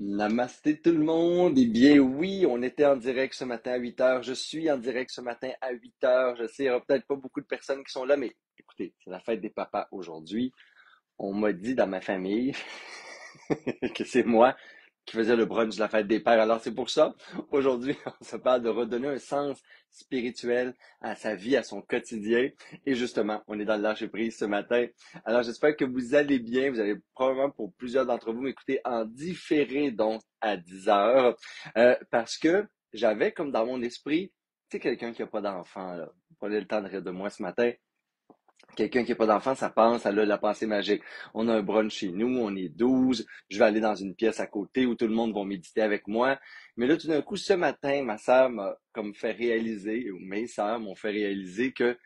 Namasté tout le monde. Eh bien oui, on était en direct ce matin à 8 heures. Je suis en direct ce matin à 8 heures. Je sais, il n'y aura peut-être pas beaucoup de personnes qui sont là, mais écoutez, c'est la fête des papas aujourd'hui. On m'a dit dans ma famille que c'est moi qui faisais le brunch de la fête des pères. Alors c'est pour ça, aujourd'hui, on se parle de redonner un sens spirituel à sa vie, à son quotidien. Et justement, on est dans le lâcher prise ce matin. Alors j'espère que vous allez bien. Vous allez probablement, pour plusieurs d'entre vous, m'écouter en différé, donc à 10 heures. Parce que j'avais comme dans mon esprit, tu sais, quelqu'un qui n'a pas d'enfant, là. Prenez le temps de rire de moi ce matin. Quelqu'un qui n'a pas d'enfant, ça pense, elle a la pensée magique. On a un brunch chez nous, on est 12, je vais aller dans une pièce à côté où tout le monde va méditer avec moi. Mais là, tout d'un coup, ce matin, ma sœur m'a comme fait réaliser, ou mes sœurs m'ont fait réaliser que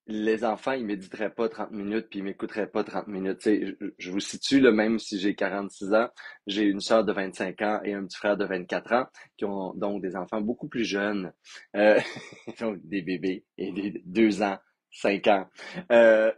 les enfants, ils méditeraient pas 30 minutes, puis ils m'écouteraient pas 30 minutes. Tu sais, je vous situe, là, même si j'ai 46 ans, j'ai une sœur de 25 ans et un petit frère de 24 ans, qui ont donc des enfants beaucoup plus jeunes, euh, donc des bébés, et des 2 ans, 5 ans. Euh,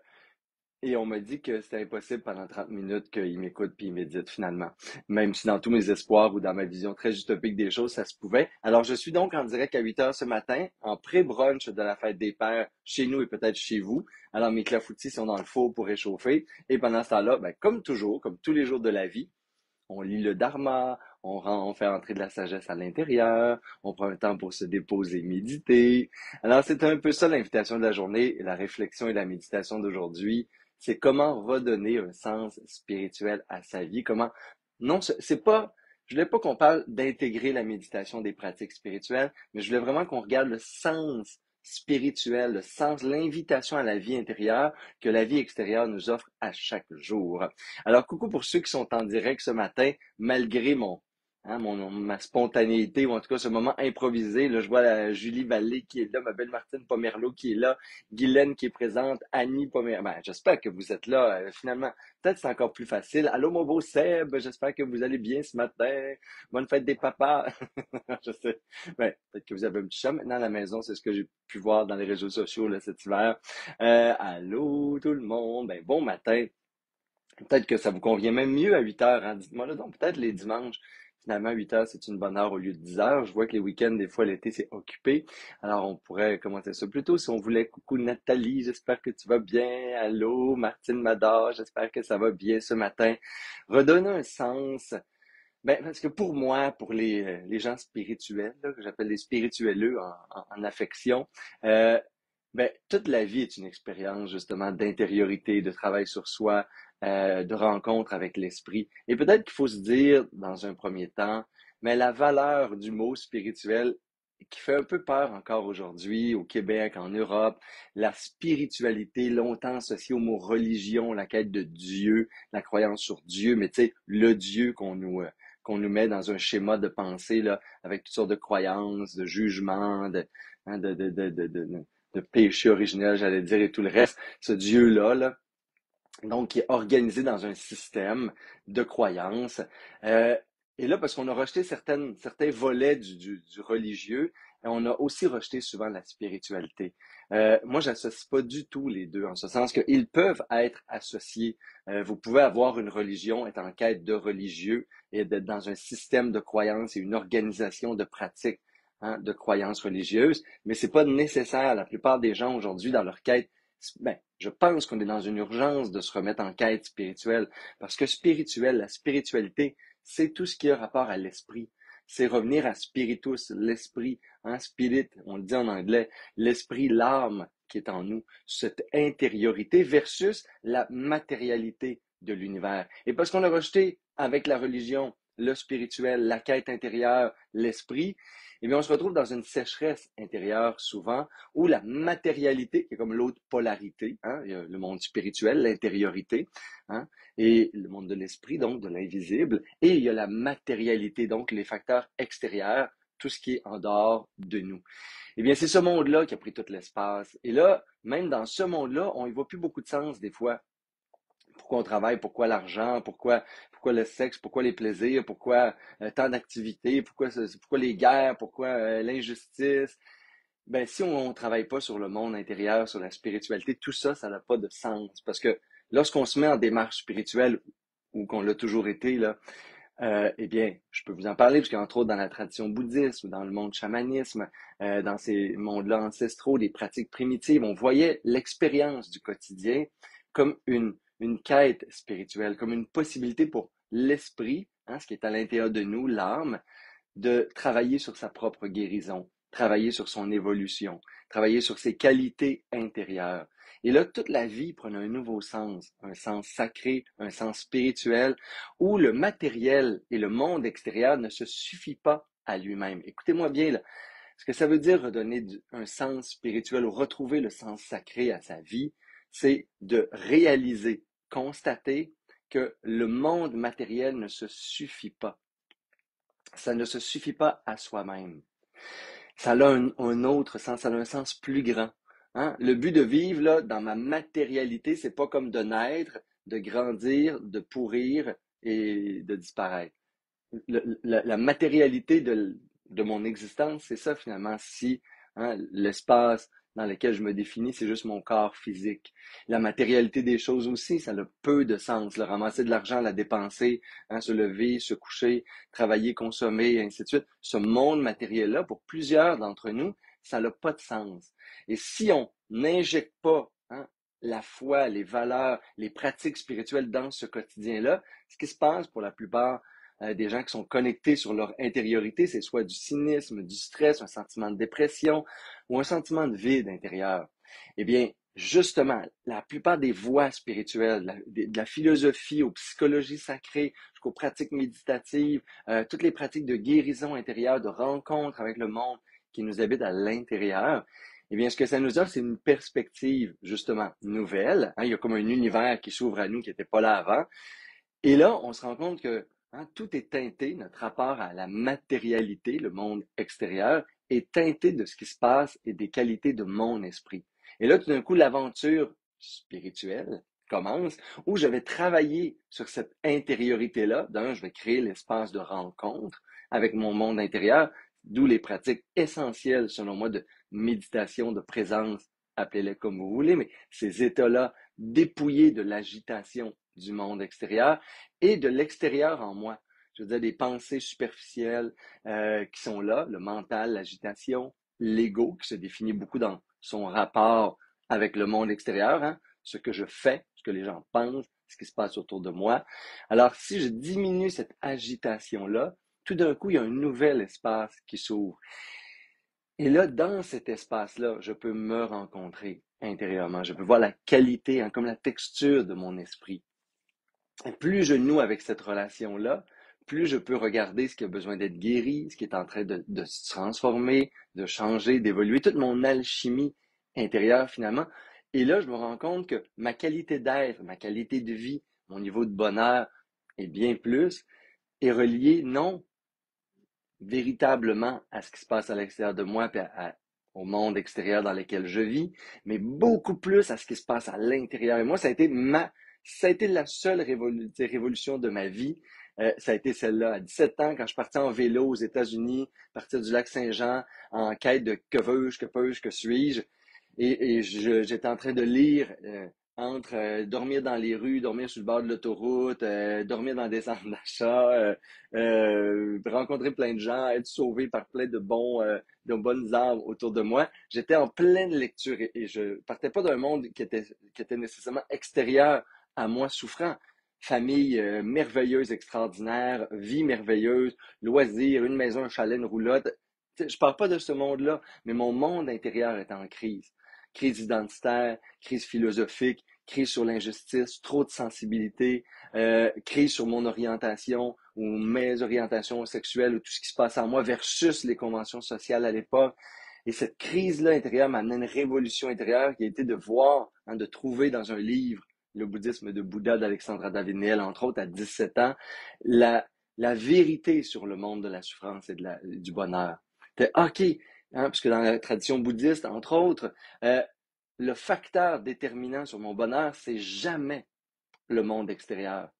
et on m'a dit que c'était impossible pendant 30 minutes qu'il m'écoute puis il médite finalement. Même si dans tous mes espoirs ou dans ma vision très utopique des choses, ça se pouvait. Alors je suis donc en direct à 8 heures ce matin, en pré-brunch de la fête des pères, chez nous et peut-être chez vous. Alors mes clafoutis sont dans le four pour réchauffer. Et pendant ce temps-là, ben, comme toujours, comme tous les jours de la vie, on lit le dharma, on fait entrer de la sagesse à l'intérieur, on prend un temps pour se déposer, méditer. Alors, c'est un peu ça l'invitation de la journée, la réflexion et la méditation d'aujourd'hui. C'est comment redonner un sens spirituel à sa vie, comment, non, c'est pas, je voulais pas qu'on parle d'intégrer la méditation des pratiques spirituelles, mais je voulais vraiment qu'on regarde le sens spirituel, le sens, l'invitation à la vie intérieure que la vie extérieure nous offre à chaque jour. Alors, coucou pour ceux qui sont en direct ce matin, malgré ma spontanéité, ou en tout cas ce moment improvisé. Là, je vois Julie Vallée qui est là, ma belle Martine Pomerleau qui est là, Guylaine qui est présente, Annie Pomerleau. Ben, j'espère que vous êtes là. Finalement, peut-être c'est encore plus facile. Allô, mon beau Seb, j'espère que vous allez bien ce matin. Bonne fête des papas. Je sais. Ben, peut-être que vous avez un petit chat maintenant à la maison, c'est ce que j'ai pu voir dans les réseaux sociaux là, cet hiver. Allô, tout le monde. Ben, bon matin. Peut-être que ça vous convient même mieux à 8 heures, hein. Dites-moi là donc, peut-être les dimanches, finalement, 8 heures, c'est une bonne heure au lieu de 10 heures. Je vois que les week-ends, des fois, l'été, c'est occupé. Alors, on pourrait commencer ça plus tôt si on voulait. Coucou Nathalie, j'espère que tu vas bien. Allô, Martine Mador, j'espère que ça va bien ce matin. Redonne un sens. Ben, parce que pour moi, pour les gens spirituels, là, que j'appelle les spirituelleux en affection, euh, ben, toute la vie est une expérience justement d'intériorité, de travail sur soi, de rencontre avec l'esprit. Et peut-être qu'il faut se dire, dans un premier temps, mais la valeur du mot spirituel qui fait un peu peur encore aujourd'hui au Québec, en Europe, la spiritualité longtemps associée au mot religion, la quête de Dieu, la croyance sur Dieu, mais tu sais, le Dieu qu'on nous met dans un schéma de pensée là, avec toutes sortes de croyances, de jugements, hein, de péché originel, j'allais dire, et tout le reste. Ce Dieu-là, là, donc, qui est organisé dans un système de croyances. Euh, et là, parce qu'on a rejeté certains volets du religieux, et on a aussi rejeté souvent la spiritualité. Moi, j'associe pas du tout les deux, en ce sens qu'ils peuvent être associés. Vous pouvez avoir une religion, être en quête de religieux, et d'être dans un système de croyances et une organisation de pratiques, hein, de croyances religieuses, mais c'est pas nécessaire. La plupart des gens aujourd'hui, dans leur quête, ben, je pense qu'on est dans une urgence de se remettre en quête spirituelle, parce que spirituel, la spiritualité, c'est tout ce qui a rapport à l'esprit. C'est revenir à spiritus, l'esprit, hein, spirit, on le dit en anglais, l'esprit, l'âme qui est en nous, cette intériorité versus la matérialité de l'univers. Et parce qu'on a rejeté avec la religion, le spirituel, la quête intérieure, l'esprit, eh bien, on se retrouve dans une sécheresse intérieure souvent où la matérialité, qui est comme l'autre polarité, hein, il y a le monde spirituel, l'intériorité, hein, et le monde de l'esprit, donc de l'invisible, et il y a la matérialité, donc les facteurs extérieurs, tout ce qui est en dehors de nous. Eh bien, c'est ce monde-là qui a pris tout l'espace. Et là, même dans ce monde-là, on y voit plus beaucoup de sens des fois. Pourquoi on travaille, pourquoi l'argent, pourquoi le sexe, pourquoi les plaisirs, pourquoi tant d'activités, pourquoi les guerres, pourquoi l'injustice. Ben, si on ne travaille pas sur le monde intérieur, sur la spiritualité, tout ça, ça n'a pas de sens. Parce que lorsqu'on se met en démarche spirituelle, ou qu'on l'a toujours été, là, Eh bien, je peux vous en parler, parce qu'entre autres, dans la tradition bouddhiste ou dans le monde chamanisme, dans ces mondes-là ancestraux, des pratiques primitives, on voyait l'expérience du quotidien comme une quête spirituelle, comme une possibilité pour l'esprit, hein, ce qui est à l'intérieur de nous, l'âme, de travailler sur sa propre guérison, travailler sur son évolution, travailler sur ses qualités intérieures. Et là, toute la vie prenait un sens sacré, un sens spirituel, où le matériel et le monde extérieur ne se suffit pas à lui-même. Écoutez-moi bien, là, ce que ça veut dire redonner un sens spirituel ou retrouver le sens sacré à sa vie, c'est de réaliser, constater que le monde matériel ne se suffit pas. Ça ne se suffit pas à soi-même. Ça a un autre sens, ça a un sens plus grand. Hein? Le but de vivre là, dans ma matérialité, c'est pas comme de naître, de grandir, de pourrir et de disparaître. La matérialité de mon existence, c'est ça finalement. Si hein, l'espace dans lequel je me définis, c'est juste mon corps physique. La matérialité des choses aussi, ça a peu de sens. Le ramasser de l'argent, la dépenser, hein, se lever, se coucher, travailler, consommer, et ainsi de suite. Ce monde matériel-là, pour plusieurs d'entre nous, ça n'a pas de sens. Et si on n'injecte pas hein, la foi, les valeurs, les pratiques spirituelles dans ce quotidien-là, ce qui se passe pour la plupart des gens qui sont connectés sur leur intériorité, c'est soit du cynisme, du stress, un sentiment de dépression ou un sentiment de vide intérieur. Eh bien, justement, la plupart des voies spirituelles, de la philosophie aux psychologies sacrées, jusqu'aux pratiques méditatives, toutes les pratiques de guérison intérieure, de rencontre avec le monde qui nous habite à l'intérieur, eh bien, ce que ça nous offre, c'est une perspective, justement, nouvelle. Hein, il y a comme un univers qui s'ouvre à nous qui n'était pas là avant. Et là, on se rend compte que hein, tout est teinté, notre rapport à la matérialité, le monde extérieur, est teinté de ce qui se passe et des qualités de mon esprit. Et là, tout d'un coup, l'aventure spirituelle commence, où je vais travailler sur cette intériorité-là. D'un, je vais créer l'espace de rencontre avec mon monde intérieur, d'où les pratiques essentielles, selon moi, de méditation, de présence, appelez-les comme vous voulez, mais ces états-là dépouillés de l'agitation du monde extérieur et de l'extérieur en moi. Je veux dire, des pensées superficielles qui sont là, le mental, l'agitation, l'ego qui se définit beaucoup dans son rapport avec le monde extérieur, hein, ce que je fais, ce que les gens pensent, ce qui se passe autour de moi. Alors, si je diminue cette agitation-là, tout d'un coup, il y a un nouvel espace qui s'ouvre. Et là, dans cet espace-là, je peux me rencontrer intérieurement. Je peux voir la qualité, hein, comme la texture de mon esprit. Et plus je noue avec cette relation-là, plus je peux regarder ce qui a besoin d'être guéri, ce qui est en train de se transformer, de changer, d'évoluer, toute mon alchimie intérieure finalement. Et là, je me rends compte que ma qualité d'être, ma qualité de vie, mon niveau de bonheur et bien plus est relié non véritablement à ce qui se passe à l'extérieur de moi et au monde extérieur dans lequel je vis, mais beaucoup plus à ce qui se passe à l'intérieur. Et moi, ça a été la seule révolution de ma vie. Ça a été celle-là. À 17 ans, quand je partais en vélo aux États-Unis, partir du lac Saint-Jean, en quête de que veux-je, que peux-je, que suis-je. Et j'étais en train de lire entre dormir dans les rues, dormir sur le bord de l'autoroute, dormir dans des centres d'achat, rencontrer plein de gens, être sauvé par plein de bonnes âmes autour de moi. J'étais en pleine lecture et je partais pas d'un monde qui était nécessairement extérieur à moi souffrant. Famille merveilleuse, extraordinaire, vie merveilleuse, loisirs, une maison, un chalet, une roulotte. Je pars pas de ce monde-là, mais mon monde intérieur est en crise. Crise identitaire, crise philosophique, crise sur l'injustice, trop de sensibilité, crise sur mon orientation ou mes orientations sexuelles ou tout ce qui se passe en moi versus les conventions sociales à l'époque. Et cette crise-là intérieure m'a amené une révolution intérieure qui a été de voir, hein, de trouver dans un livre, le bouddhisme de Bouddha d'Alexandra David-Néel, entre autres, à 17 ans, la, la vérité sur le monde de la souffrance et du bonheur. OK, hein, puisque dans la tradition bouddhiste, entre autres, le facteur déterminant sur mon bonheur, c'est jamais le monde extérieur.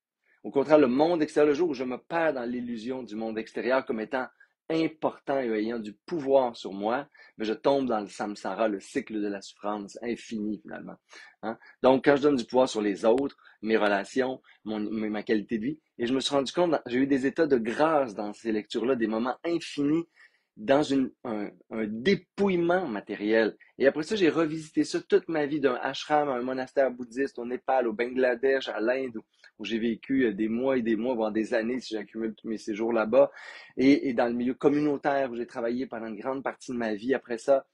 Au contraire, le monde extérieur, le jour où je me perds dans l'illusion du monde extérieur comme étant important et ayant du pouvoir sur moi, mais je tombe dans le samsara, le cycle de la souffrance infinie finalement. Hein? Donc, quand je donne du pouvoir sur les autres, mes relations, ma qualité de vie, et je me suis rendu compte, j'ai eu des états de grâce dans ces lectures-là, des moments infinis dans un dépouillement matériel. Et après ça, j'ai revisité ça toute ma vie, d'un ashram à un monastère bouddhiste au Népal, au Bangladesh, à l'Inde, où j'ai vécu des mois et des mois, voire des années si j'accumule tous mes séjours là-bas, et dans le milieu communautaire où j'ai travaillé pendant une grande partie de ma vie après ça,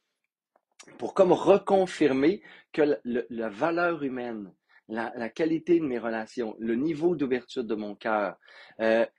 pour comme reconfirmer que la valeur humaine, la qualité de mes relations, le niveau d'ouverture de mon cœur,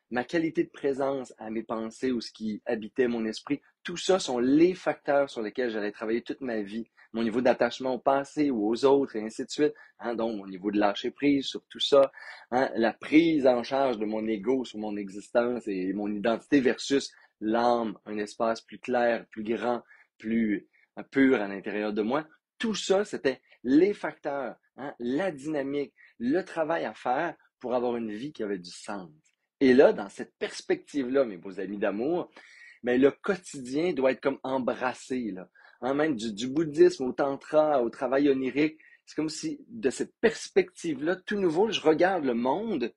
ma qualité de présence à mes pensées ou ce qui habitait mon esprit, tout ça sont les facteurs sur lesquels j'allais travailler toute ma vie. Mon niveau d'attachement au passé ou aux autres, et ainsi de suite. Hein, donc, mon niveau de lâcher prise sur tout ça. Hein, la prise en charge de mon ego sur mon existence et mon identité versus l'âme, un espace plus clair, plus grand, plus pur à l'intérieur de moi. Tout ça, c'était les facteurs, hein, la dynamique, le travail à faire pour avoir une vie qui avait du sens. Et là, dans cette perspective-là, mes beaux amis d'amour, mais le quotidien doit être comme embrassé, là. Hein, même du bouddhisme au tantra, au travail onirique, c'est comme si, de cette perspective-là, tout nouveau, je regarde le monde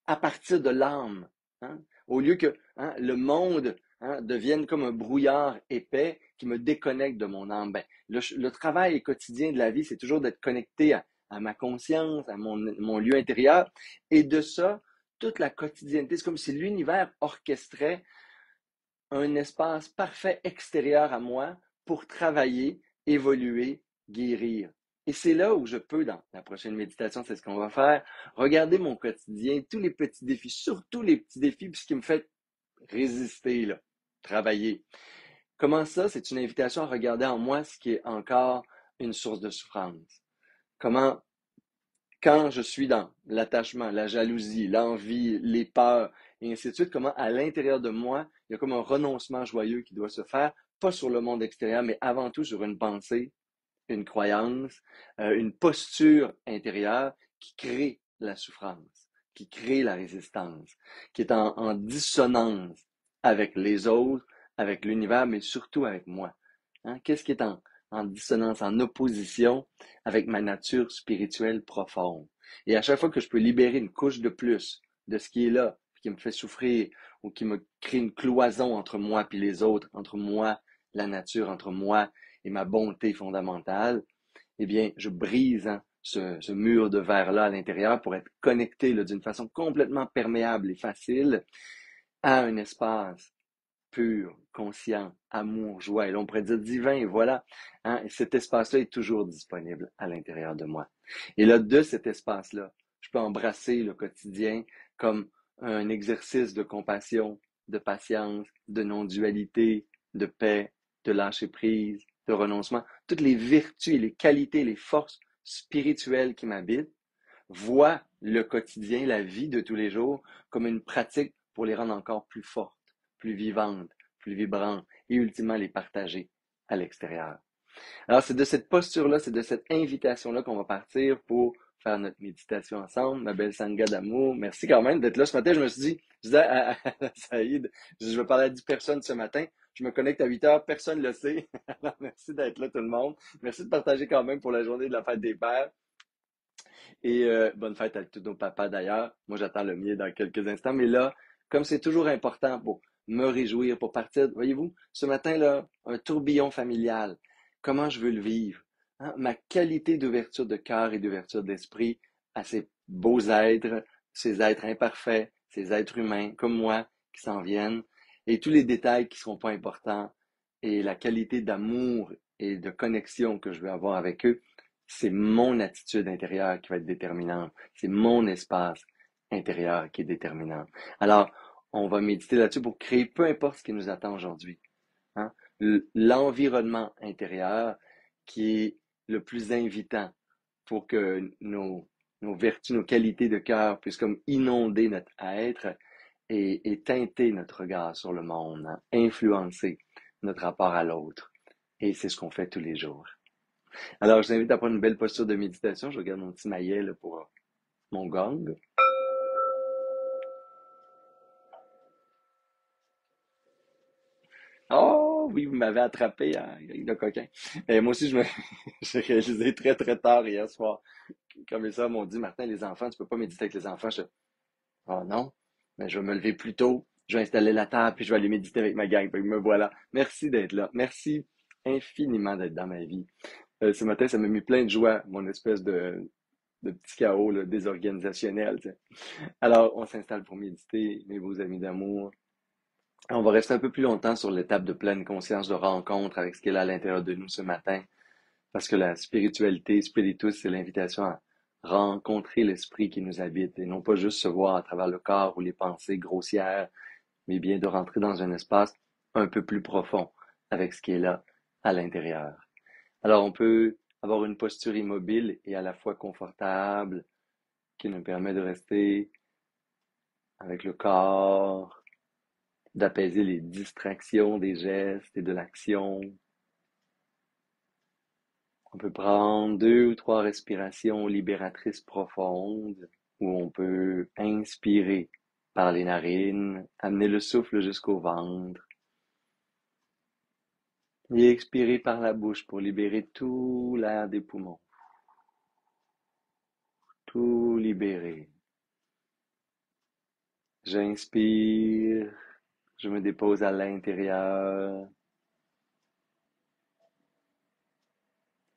à partir de l'âme. Hein? Au lieu que le monde devienne comme un brouillard épais qui me déconnecte de mon âme. Ben, le travail quotidien de la vie, c'est toujours d'être connecté à ma conscience, à mon lieu intérieur. Et de ça, toute la quotidienneté, c'est comme si l'univers orchestrait un espace parfait extérieur à moi pour travailler, évoluer, guérir. Et c'est là où je peux, dans la prochaine méditation, c'est ce qu'on va faire, regarder mon quotidien, tous les petits défis, surtout les petits défis, puis ce qui me fait résister, là, travailler. Comment ça? C'est une invitation à regarder en moi ce qui est encore une source de souffrance. Comment, quand je suis dans l'attachement, la jalousie, l'envie, les peurs, et ainsi de suite, comment à l'intérieur de moi, il y a comme un renoncement joyeux qui doit se faire, pas sur le monde extérieur, mais avant tout sur une pensée, une croyance, une posture intérieure qui crée la souffrance, qui crée la résistance, qui est en dissonance avec les autres, avec l'univers, mais surtout avec moi. Hein? Qu'est-ce qui est en dissonance, en opposition avec ma nature spirituelle profonde? Et à chaque fois que je peux libérer une couche de plus de ce qui est là, qui me fait souffrir, ou qui me crée une cloison entre moi et les autres, entre moi, la nature, entre moi et ma bonté fondamentale, eh bien, je brise ce mur de verre-là à l'intérieur pour être connecté d'une façon complètement perméable et facile à un espace pur, conscient, amour, joie. Et là, on pourrait dire divin, et voilà. Hein, et cet espace-là est toujours disponible à l'intérieur de moi. Et là, de cet espace-là, je peux embrasser le quotidien comme un exercice de compassion, de patience, de non-dualité, de paix, de lâcher prise, de renoncement. Toutes les vertus, les qualités, les forces spirituelles qui m'habitent, voient le quotidien, la vie de tous les jours, comme une pratique pour les rendre encore plus fortes, plus vivantes, plus vibrantes, et ultimement les partager à l'extérieur. Alors, c'est de cette posture-là, c'est de cette invitation-là qu'on va partir pour faire notre méditation ensemble, ma belle Sangha d'amour. Merci quand même d'être là ce matin. Je me suis dit, je disais à Saïd, je vais parler à 10 personnes ce matin. Je me connecte à 8 heures, personne ne le sait. Alors, merci d'être là tout le monde. Merci de partager quand même pour la journée de la fête des pères. Et bonne fête à tous nos papas d'ailleurs. Moi, j'attends le mien dans quelques instants. Mais là, comme c'est toujours important pour me réjouir, pour partir, voyez-vous, ce matin-là, un tourbillon familial. Comment je veux le vivre? Hein? Ma qualité d'ouverture de cœur et d'ouverture d'esprit à ces beaux êtres, ces êtres imparfaits, ces êtres humains comme moi qui s'en viennent, et tous les détails qui ne seront pas importants, et la qualité d'amour et de connexion que je vais avoir avec eux, c'est mon attitude intérieure qui va être déterminante. C'est mon espace intérieur qui est déterminant. Alors, on va méditer là-dessus pour créer peu importe ce qui nous attend aujourd'hui. Hein? L'environnement intérieur qui est le plus invitant pour que nos vertus, nos qualités de cœur puissent comme inonder notre être et teinter notre regard sur le monde, hein? Influencer notre rapport à l'autre. Et c'est ce qu'on fait tous les jours. Alors, je t'invite à prendre une belle posture de méditation. Je regarde mon petit maillet là, pour mon gong. Oh oui, vous m'avez attrapé, hein, le coquin. Et moi aussi, j'ai réalisé très très tard hier soir. Comme les hommes m'ont dit, Martin, les enfants, tu peux pas méditer avec les enfants. Oh non, mais je vais me lever plus tôt, je vais installer la table, puis je vais aller méditer avec ma gang. Fait que me voilà. Merci d'être là. Merci infiniment d'être dans ma vie. Ce matin, ça m'a mis plein de joie, mon espèce de petit chaos là, désorganisationnel. Tu sais. Alors, on s'installe pour méditer, mes beaux amis d'amour. On va rester un peu plus longtemps sur l'étape de pleine conscience de rencontre avec ce qu'il y a à l'intérieur de nous ce matin, parce que la spiritualité, spiritus, c'est l'invitation à rencontrer l'esprit qui nous habite et non pas juste se voir à travers le corps ou les pensées grossières, mais bien de rentrer dans un espace un peu plus profond avec ce qui est là à l'intérieur. Alors on peut avoir une posture immobile et à la fois confortable qui nous permet de rester avec le corps, d'apaiser les distractions des gestes et de l'action. On peut prendre 2 ou 3 respirations libératrices profondes où on peut inspirer par les narines, amener le souffle jusqu'au ventre et expirer par la bouche pour libérer tout l'air des poumons, tout libérer. J'inspire, je me dépose à l'intérieur.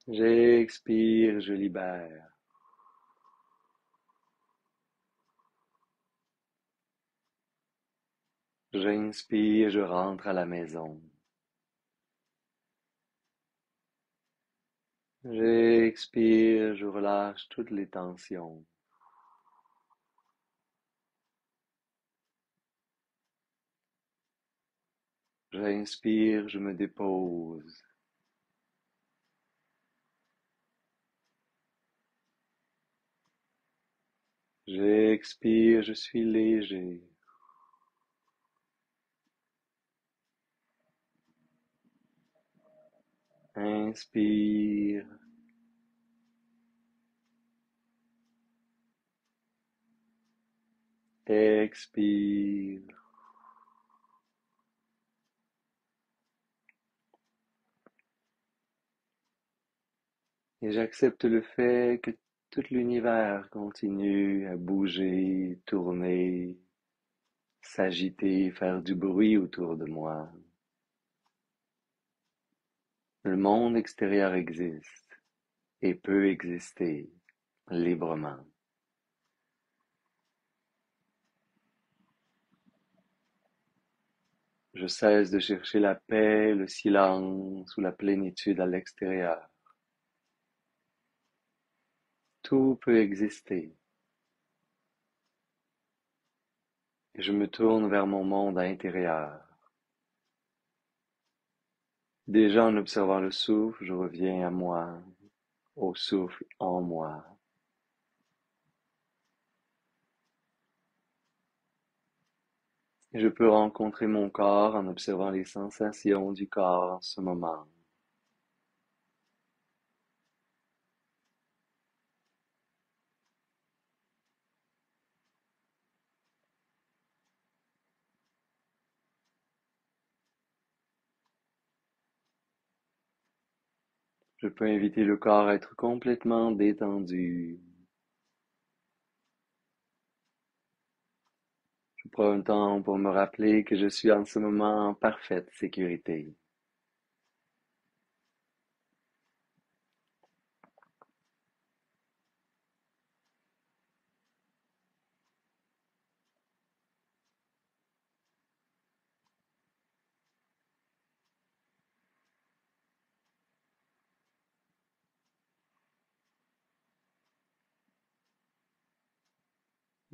J'expire, je libère. J'inspire, je rentre à la maison. J'expire, je relâche toutes les tensions. J'inspire, je me dépose. J'expire, je suis léger. Inspire, expire. Et j'accepte le fait que tout l'univers continue à bouger, tourner, s'agiter, faire du bruit autour de moi. Le monde extérieur existe et peut exister librement. Je cesse de chercher la paix, le silence ou la plénitude à l'extérieur. Tout peut exister. Et je me tourne vers mon monde intérieur. Déjà en observant le souffle, je reviens à moi, au souffle en moi. Et je peux rencontrer mon corps en observant les sensations du corps en ce moment. Je peux inviter le corps à être complètement détendu. Je prends un temps pour me rappeler que je suis en ce moment en parfaite sécurité.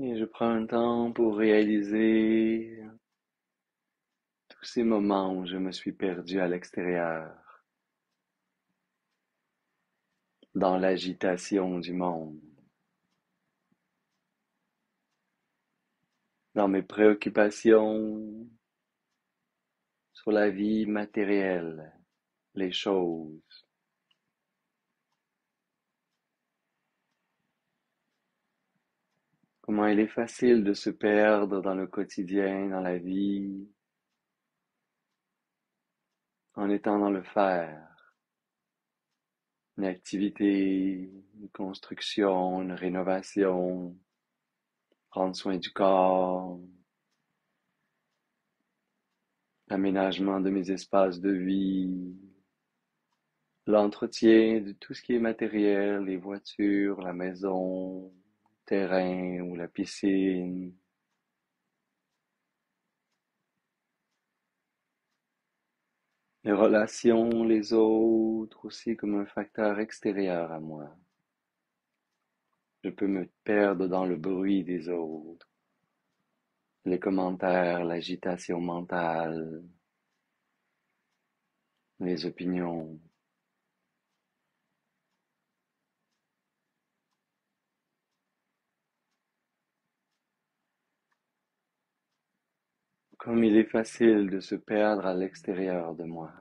Et je prends un temps pour réaliser tous ces moments où je me suis perdu à l'extérieur, dans l'agitation du monde, dans mes préoccupations sur la vie matérielle, les choses. Comment il est facile de se perdre dans le quotidien, dans la vie, en étant dans le faire, une activité, une construction, une rénovation, prendre soin du corps, l'aménagement de mes espaces de vie, l'entretien de tout ce qui est matériel, les voitures, la maison, le terrain ou la piscine. Les relations, les autres aussi comme un facteur extérieur à moi. Je peux me perdre dans le bruit des autres, les commentaires, l'agitation mentale, les opinions. Comme il est facile de se perdre à l'extérieur de moi.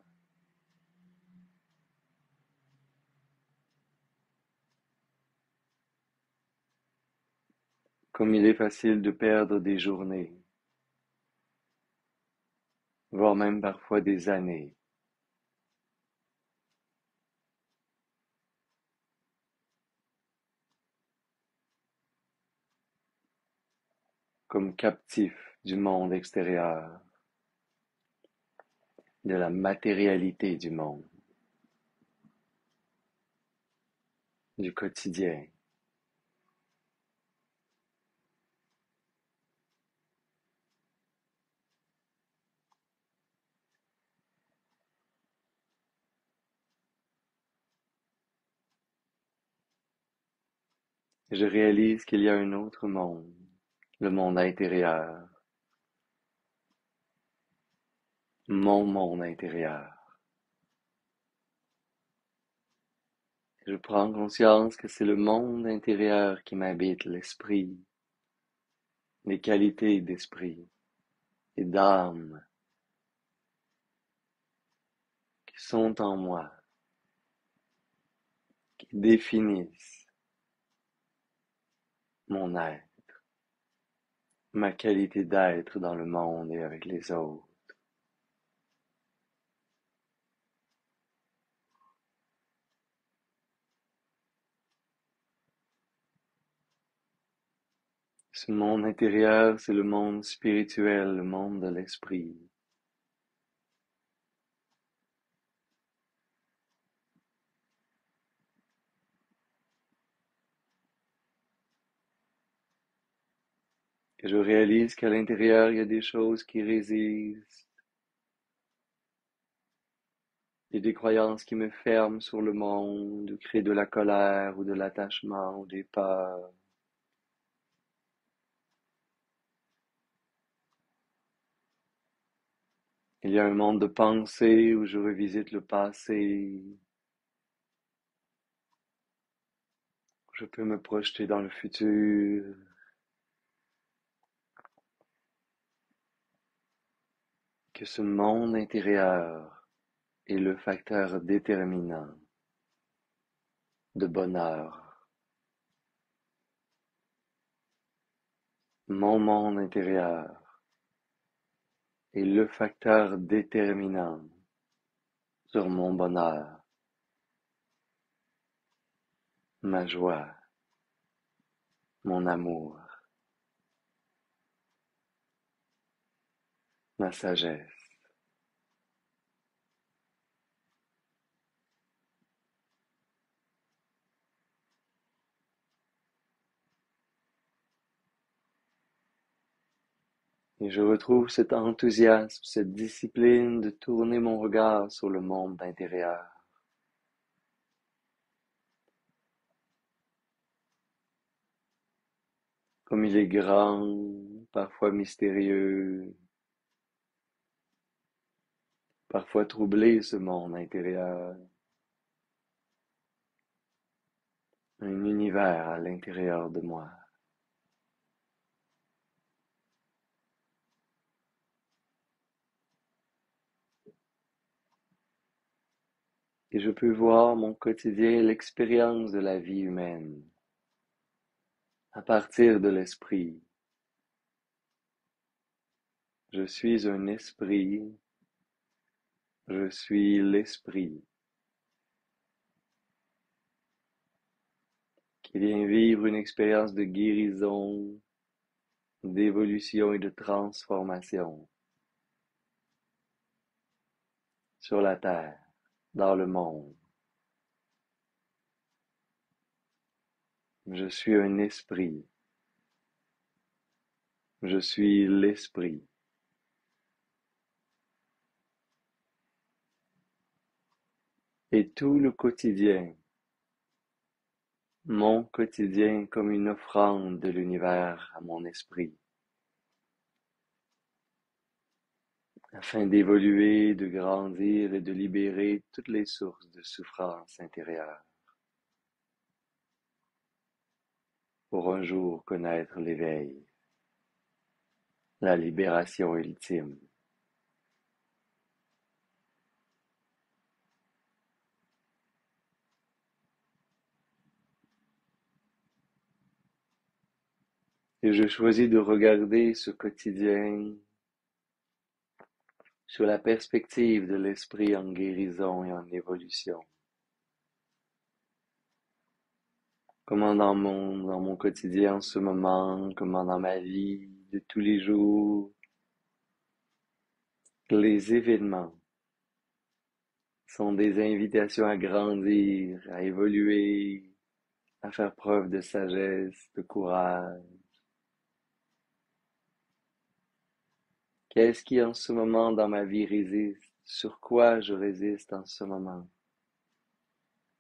Comme il est facile de perdre des journées, voire même parfois des années, comme captif du monde extérieur, de la matérialité du monde, du quotidien. Je réalise qu'il y a un autre monde, le monde intérieur, mon monde intérieur. Je prends conscience que c'est le monde intérieur qui m'habite, l'esprit, les qualités d'esprit et d'âme qui sont en moi, qui définissent mon être, ma qualité d'être dans le monde et avec les autres. Ce monde intérieur, c'est le monde spirituel, le monde de l'esprit. Et je réalise qu'à l'intérieur, il y a des choses qui résistent, il y a des croyances qui me ferment sur le monde, ou créent de la colère ou de l'attachement ou des peurs. Il y a un monde de pensée où je revisite le passé, où je peux me projeter dans le futur, que ce monde intérieur est le facteur déterminant de bonheur. Mon monde intérieur est le facteur déterminant sur mon bonheur, ma joie, mon amour, ma sagesse. Et je retrouve cet enthousiasme, cette discipline de tourner mon regard sur le monde intérieur. Comme il est grand, parfois mystérieux, parfois troublé ce monde intérieur, un univers à l'intérieur de moi. Et je peux voir mon quotidien, l'expérience de la vie humaine, à partir de l'esprit. Je suis un esprit Je suis l'esprit qui vient vivre une expérience de guérison, d'évolution et de transformation sur la terre, dans le monde. Je suis un esprit. Je suis l'esprit. Et tout le quotidien, mon quotidien comme une offrande de l'univers à mon esprit, afin d'évoluer, de grandir et de libérer toutes les sources de souffrance intérieure, pour un jour connaître l'éveil, la libération ultime. Et je choisis de regarder ce quotidien sur la perspective de l'esprit en guérison et en évolution. Comment dans mon quotidien en ce moment, comment dans ma vie de tous les jours, les événements sont des invitations à grandir, à évoluer, à faire preuve de sagesse, de courage. Qu'est-ce qui en ce moment dans ma vie résiste? Sur quoi je résiste en ce moment?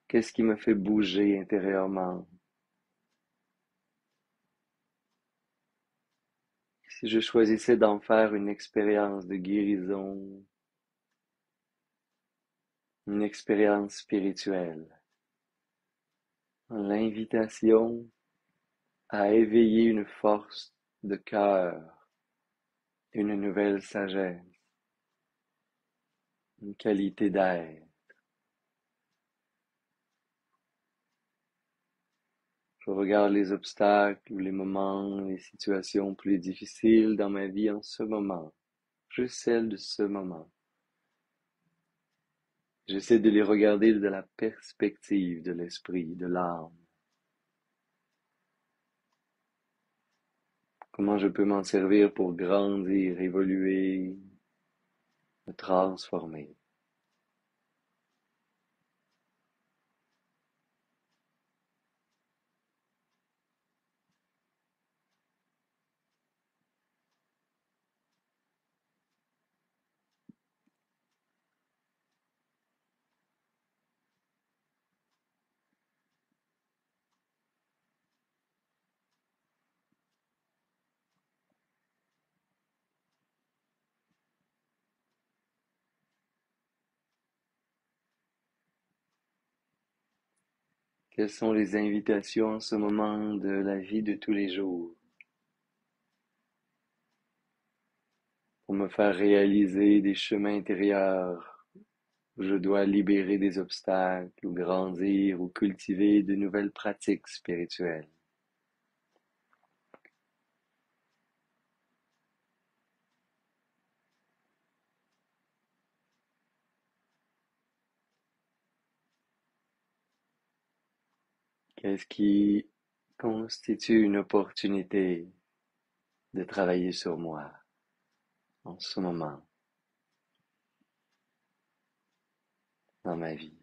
Qu'est-ce qui me fait bouger intérieurement? Si je choisissais d'en faire une expérience de guérison, une expérience spirituelle, l'invitation à éveiller une force de cœur, une nouvelle sagesse, une qualité d'être. Je regarde les obstacles ou les moments, les situations plus difficiles dans ma vie en ce moment, juste celles de ce moment. J'essaie de les regarder de la perspective de l'esprit, de l'âme. Comment je peux m'en servir pour grandir, évoluer, me transformer. Quelles sont les invitations en ce moment de la vie de tous les jours pour me faire réaliser des chemins intérieurs où je dois libérer des obstacles ou grandir ou cultiver de nouvelles pratiques spirituelles? Qu'est-ce qui constitue une opportunité de travailler sur moi en ce moment dans ma vie?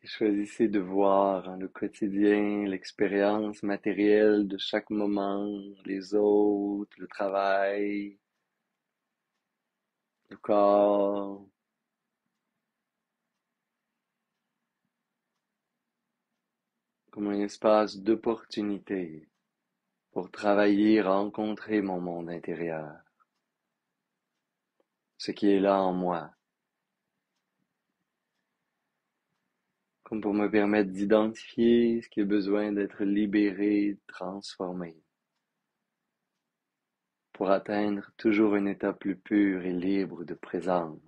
Et choisissez de voir le quotidien, l'expérience matérielle de chaque moment, les autres, le travail, le corps, comme un espace d'opportunité pour travailler, rencontrer mon monde intérieur, ce qui est là en moi, comme pour me permettre d'identifier ce qui a besoin d'être libéré, transformé, pour atteindre toujours un état plus pur et libre de présence,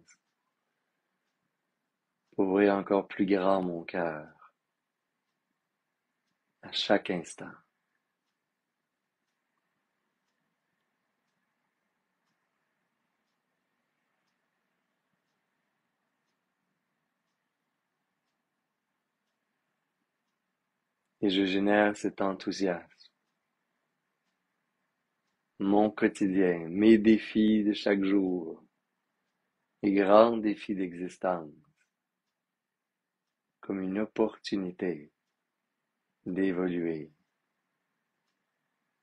pour ouvrir encore plus grand mon cœur à chaque instant. Et je génère cet enthousiasme. Mon quotidien, mes défis de chaque jour, les grands défis d'existence, comme une opportunité d'évoluer,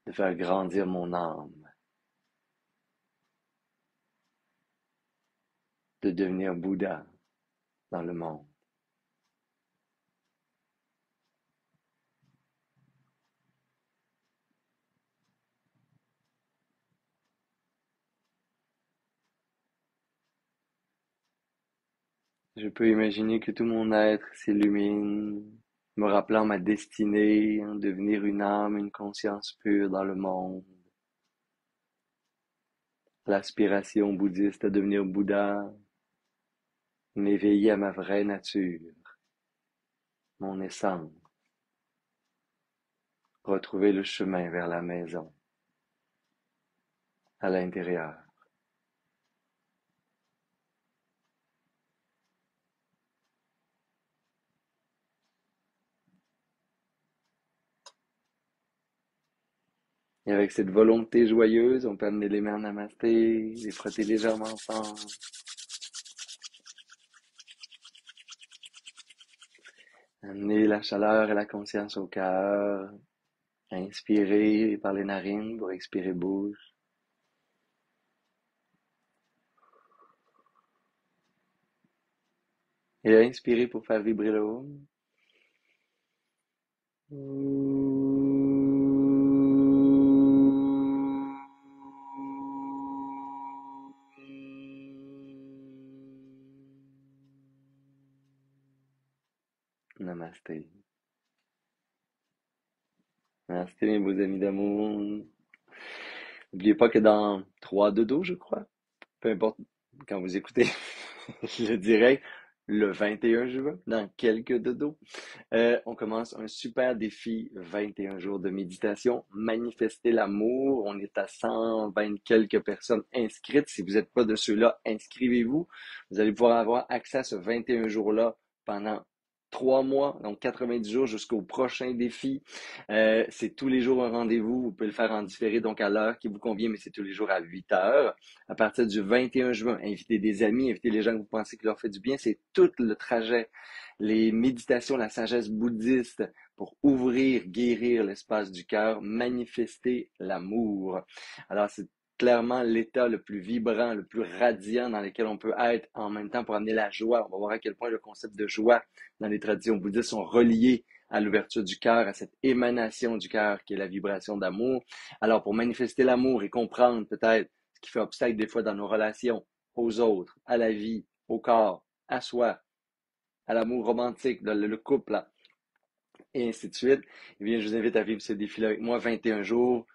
de faire grandir mon âme, de devenir Bouddha dans le monde. Je peux imaginer que tout mon être s'illumine, me rappelant ma destinée, devenir une âme, une conscience pure dans le monde. L'aspiration bouddhiste à devenir Bouddha, m'éveiller à ma vraie nature, mon essence, retrouver le chemin vers la maison, à l'intérieur. Et avec cette volonté joyeuse, on peut amener les mains en namasté, les frotter légèrement ensemble. Amener la chaleur et la conscience au cœur. Inspirer par les narines pour expirer bouche. Et inspirer pour faire vibrer le haut. Namasté. Namasté mes beaux amis d'amour. N'oubliez pas que dans 3 dodos, je crois, peu importe quand vous écoutez le direct, le 21 juin, dans quelques dodos, on commence un super défi 21 jours de méditation, manifester l'amour. On est à 120 quelques personnes inscrites. Si vous n'êtes pas de ceux-là, inscrivez-vous. Vous allez pouvoir avoir accès à ce 21 jours-là pendant 3 mois, donc 90 jours jusqu'au prochain défi. C'est tous les jours un rendez-vous. Vous pouvez le faire en différé, donc à l'heure qui vous convient, mais c'est tous les jours à 8 heures. À partir du 21 juin, invitez des amis, invitez les gens que vous pensez qui leur fait du bien. C'est tout le trajet, les méditations, la sagesse bouddhiste pour ouvrir, guérir l'espace du cœur, manifester l'amour. Alors, c'est clairement l'état le plus vibrant, le plus radiant dans lequel on peut être en même temps pour amener la joie. On va voir à quel point le concept de joie dans les traditions bouddhistes sont reliés à l'ouverture du cœur, à cette émanation du cœur qui est la vibration d'amour. Alors, pour manifester l'amour et comprendre peut-être ce qui fait obstacle des fois dans nos relations aux autres, à la vie, au corps, à soi, à l'amour romantique, le couple, là, et ainsi de suite, eh bien, je vous invite à vivre ce défi-là avec moi, 21 jours.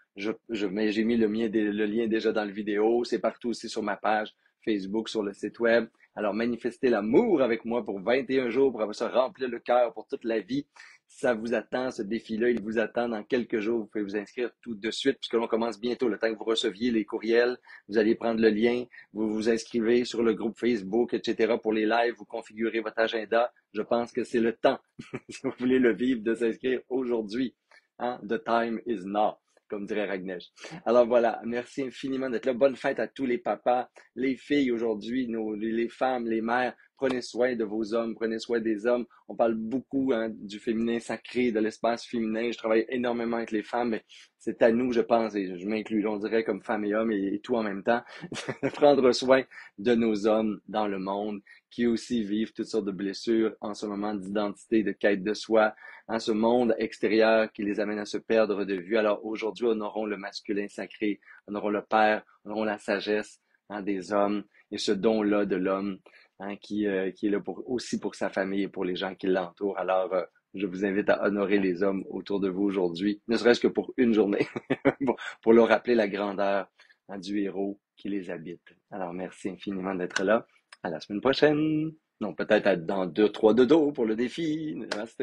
Mais j'ai mis le lien déjà dans le vidéo. C'est partout aussi sur ma page Facebook, sur le site web. Alors, manifestez l'amour avec moi pour 21 jours, pour se remplir le cœur pour toute la vie. Ça vous attend, ce défi-là, il vous attend dans quelques jours. Vous pouvez vous inscrire tout de suite, puisque l'on commence bientôt. Le temps que vous receviez les courriels, vous allez prendre le lien, vous vous inscrivez sur le groupe Facebook, etc. pour les lives, vous configurez votre agenda. Je pense que c'est le temps, si vous voulez le vivre, de s'inscrire aujourd'hui. Hein? The time is now, comme dirait Ragnesh. Alors voilà, merci infiniment d'être là. Bonne fête à tous les papas, les filles aujourd'hui, les femmes, les mères. prenez soin de vos hommes, prenez soin des hommes. On parle beaucoup hein, du féminin sacré, de l'espace féminin. Je travaille énormément avec les femmes, mais c'est à nous, je pense, et je m'inclus, on dirait comme femme et homme et tout en même temps, de prendre soin de nos hommes dans le monde qui aussi vivent toutes sortes de blessures en ce moment d'identité, de quête de soi, en ce monde extérieur qui les amène à se perdre de vue. Alors aujourd'hui, on aura le masculin sacré, on aura le père, on aura la sagesse hein, des hommes et ce don-là de l'homme hein, qui est là aussi pour sa famille et pour les gens qui l'entourent. Alors, je vous invite à honorer les hommes autour de vous aujourd'hui, ne serait-ce que pour une journée, pour leur rappeler la grandeur hein, du héros qui les habite. Alors, merci infiniment d'être là. À la semaine prochaine. Non, peut-être dans 2, 3 dodo pour le défi. Namaste.